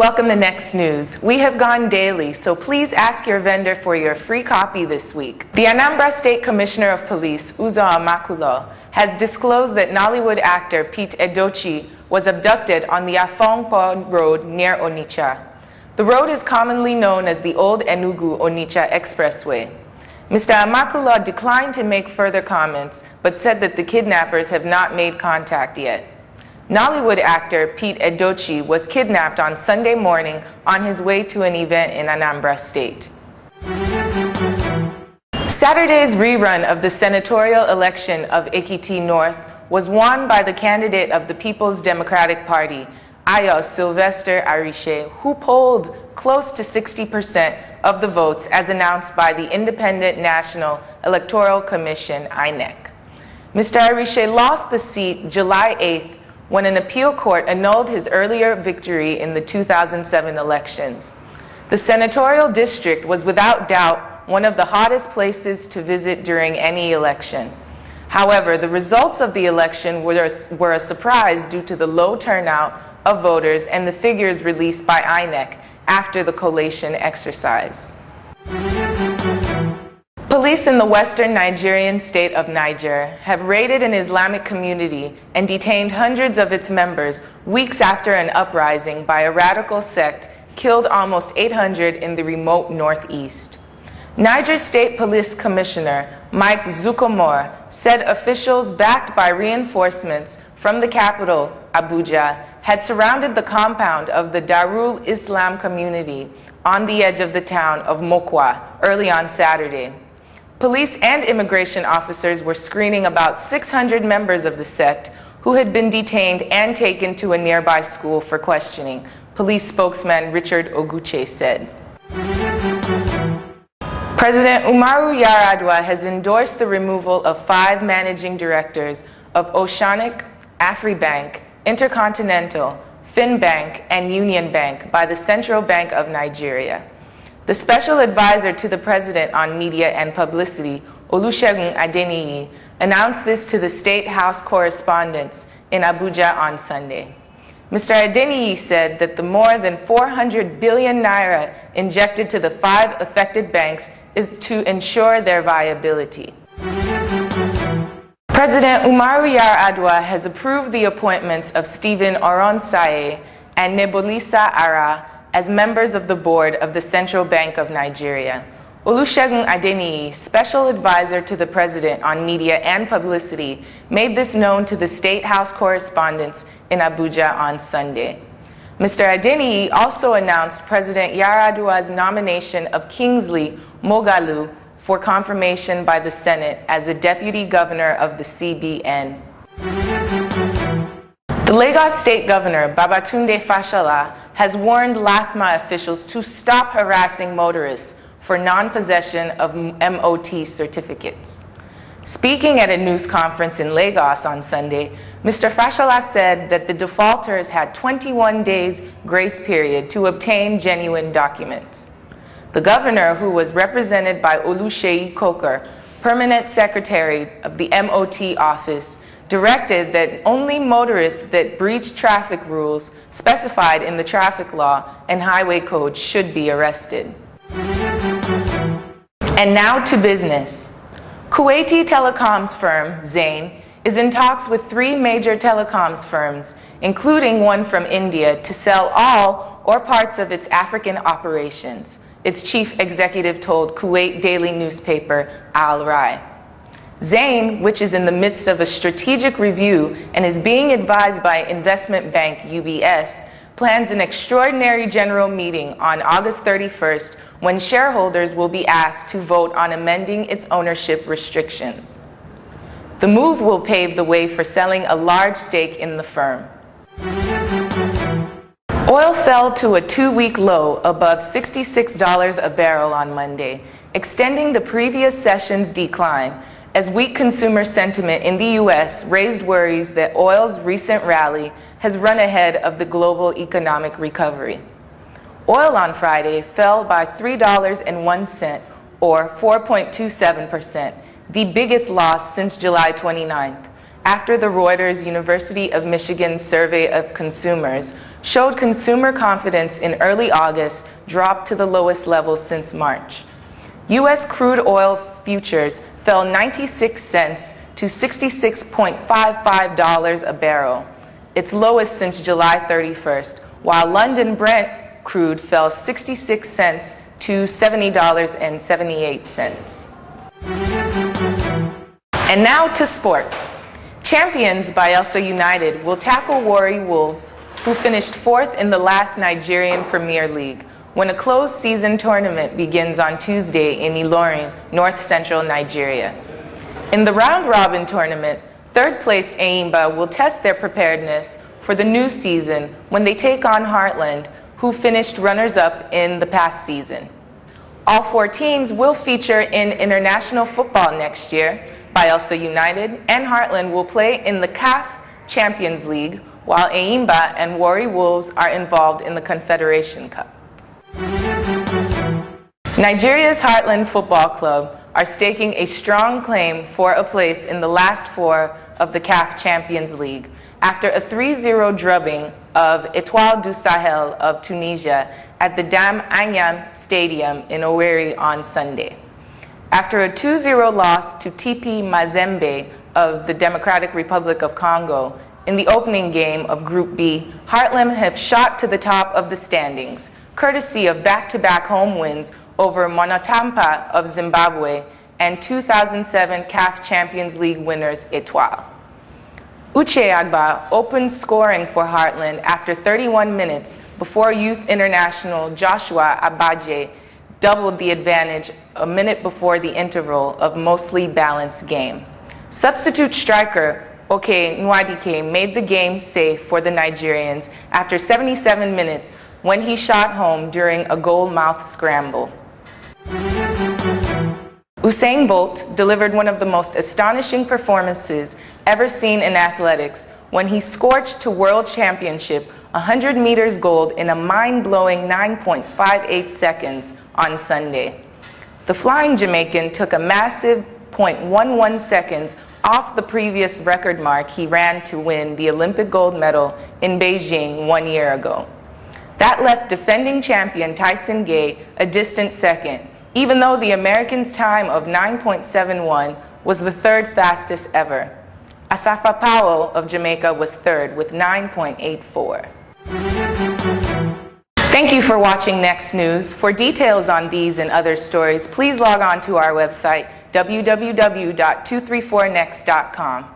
welcome to Next News. We have gone daily, so please ask your vendor for your free copy this week. The Anambra State Commissioner of Police, Uzo Amakulo, has disclosed that Nollywood actor Pete Edochie was abducted on the Afongpo Road near Onitsha. The road is commonly known as the Old Enugu-Onitsha Expressway. Mr. Amakulo declined to make further comments, but said that the kidnappers have not made contact yet. Nollywood actor Pete Edochie was kidnapped on Sunday morning on his way to an event in Anambra State. Saturday's rerun of the senatorial election of Ekiti North was won by the candidate of the People's Democratic Party, Ayo Sylvester Arise, who polled close to 60% of the votes as announced by the Independent National Electoral Commission, INEC. Mr. Arise lost the seat July 8th when an appeal court annulled his earlier victory in the 2007 elections. The senatorial district was without doubt one of the hottest places to visit during any election. However, the results of the election were a surprise due to the low turnout of voters and the figures released by INEC after the collation exercise. Police in the western Nigerian state of Niger have raided an Islamic community and detained hundreds of its members weeks after an uprising by a radical sect killed almost 800 in the remote northeast. Niger State Police Commissioner Mike Zukomor said officials backed by reinforcements from the capital, Abuja, had surrounded the compound of the Darul Islam community on the edge of the town of Mokwa early on Saturday. Police and immigration officers were screening about 600 members of the sect who had been detained and taken to a nearby school for questioning, police spokesman Richard Oguche said. President Umaru Yar'Adua has endorsed the removal of 5 managing directors of Oceanic, Afribank, Intercontinental, Finbank, and Union Bank by the Central Bank of Nigeria. The special advisor to the president on media and publicity, Olusegun Adeniyi, announced this to the State House correspondents in Abuja on Sunday. Mr. Adeniyi said that the more than 400 billion naira injected to the 5 affected banks is to ensure their viability. President Umaru Yar'Adua has approved the appointments of Stephen Oronsaye and Nebolisa Ara as members of the board of the Central Bank of Nigeria. Olusegun Adeniyi, special advisor to the president on media and publicity, made this known to the State House correspondents in Abuja on Sunday. Mr. Adeniyi also announced President Yar'Adua's nomination of Kingsley Moghalu for confirmation by the Senate as the deputy governor of the CBN. The Lagos State Governor, Babatunde Fashola, has warned LASMA officials to stop harassing motorists for non-possession of MOT certificates. Speaking at a news conference in Lagos on Sunday, Mr. Fashola said that the defaulters had 21 days grace period to obtain genuine documents. The governor, who was represented by Oluseyi Coker, permanent secretary of the MOT office, directed that only motorists that breach traffic rules specified in the traffic law and highway code should be arrested. And now to business. Kuwaiti telecoms firm, Zain, is in talks with 3 major telecoms firms, including one from India, to sell all or parts of its African operations, its chief executive told Kuwait daily newspaper Al Rai. Zain, which is in the midst of a strategic review and is being advised by investment bank UBS, plans an extraordinary general meeting on August 31st when shareholders will be asked to vote on amending its ownership restrictions. The move will pave the way for selling a large stake in the firm. Oil fell to a 2-week low above $66 a barrel on Monday, extending the previous session's decline as weak consumer sentiment in the U.S. raised worries that oil's recent rally has run ahead of the global economic recovery. Oil on Friday fell by $3.01, or 4.27%, the biggest loss since July 29th, after the Reuters University of Michigan survey of consumers showed consumer confidence in early August dropped to the lowest level since March. U.S. crude oil futures fell 96 cents to $66.55 a barrel, its lowest since July 31st, while London Brent crude fell 66 cents to $70.78. And now to sports. Champions Bayelsa United will tackle Warri Wolves, who finished 4th in the last Nigerian Premier League, when a closed season tournament begins on Tuesday in Ilorin, north-central Nigeria. In the round-robin tournament, third-placed Enyimba will test their preparedness for the new season when they take on Heartland, who finished runners-up in the past season. All 4 teams will feature in international football next year. Bayelsa United and Heartland will play in the CAF Champions League, while Enyimba and Warri Wolves are involved in the Confederation Cup. Nigeria's Heartland Football Club are staking a strong claim for a place in the last 4 of the CAF Champions League after a 3-0 drubbing of Étoile du Sahel of Tunisia at the Dam Anyan Stadium in Owerri on Sunday. After a 2-0 loss to TP Mazembe of the Democratic Republic of Congo in the opening game of Group B, Heartland have shot to the top of the standings, courtesy of back-to-back home wins over Monotampa of Zimbabwe and 2007 CAF Champions League winners Étoile. Uche Agba opened scoring for Heartland after 31 minutes before youth international Joshua Abaje doubled the advantage a minute before the interval of mostly balanced game. Substitute striker Oke Nwadike made the game safe for the Nigerians after 77 minutes when he shot home during a goal-mouth scramble. Usain Bolt delivered one of the most astonishing performances ever seen in athletics when he scorched to World Championship 100 meters gold in a mind-blowing 9.58 seconds on Sunday. The flying Jamaican took a massive 0.11 seconds off the previous record mark he ran to win the Olympic gold medal in Beijing 1 year ago. That left defending champion Tyson Gay a distant second, even though the American's time of 9.71 was the 3rd fastest ever. Asafa Powell of Jamaica was 3rd with 9.84. Thank you for watching Next News. For details on these and other stories, please log on to our website, www.234next.com.